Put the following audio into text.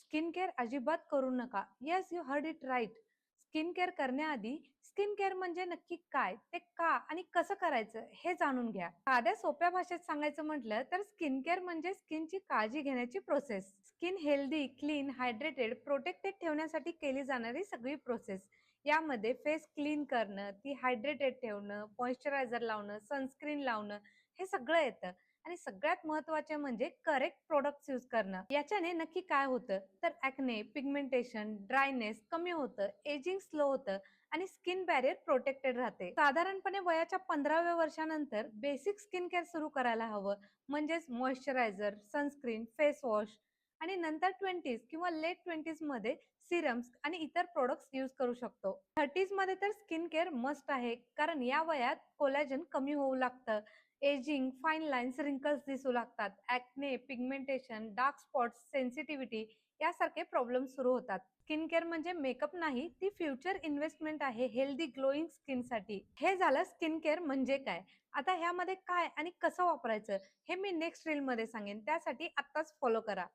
Skin care अजिबात करू नका. Yes, you heard it right. Skin care करण्याआधी स्किन केअर म्हणजे नक्की काय, ते का आणि कसं करायचं हे जाणून घ्या. साध्या सोप्या भाषेत सांगायचं म्हटलं तर स्किन केअर म्हणजे स्किनची काळजी घेण्याची process. Skin healthy, clean, hydrated, protected ठेवण्यासाठी केली जाणारी सगळी प्रोसेस. यामध्ये फेस क्लीन करणं, ती हायड्रेटेड ठेवणं, मॉइश्चरायझर लावणं, सनस्क्रीन लावणं हे सगळं येतं. आणि सगळ्यात महत्त्वाचे म्हणजे करेक्ट प्रॉडक्ट्स यूज करणं. याच्याने नक्की काय होतं तर ॲक्ने, पिगमेंटेशन, ड्रायनेस कमी होतं, एजिंग स्लो होतं आणि स्किन बॅरियर प्रोटेक्टेड राहते. साधारणपणे वयाच्या 15व्या वर्षानंतर बेसिक स्किन केअर सुरू करायला हवं. म्हणजेच मॉइश्चरायझर, सनस्क्रीन, फेस वॉश आणि नंतर 20s किंवा लेट 20s मध्ये सिरम्स आणि इतर प्रोडक्ट्स यूज करू शकतो. 30s मध्ये तर स्किन केअर मस्ट आहे, कारण या वयात कोलॅजन कमी होऊ लागतं. एजिंग, फाईन लाईन्स, रिंकल्स दिसू लागतात. Acne, pigmentation, dark spots, sensitivity यासारखे प्रॉब्लेम सुरू होतात. स्किन केअर म्हणजे मेकअप नाही, ती फ्युचर इन्व्हेस्टमेंट आहे हेल्दी ग्लोईंग स्किनसाठी. हे झालं स्किन केअर म्हणजे काय. आता ह्यामध्ये काय आणि कसं वापरायचं हे मी नेक्स्ट रीलमध्ये सांगेन. त्यासाठी आत्ताच फॉलो करा.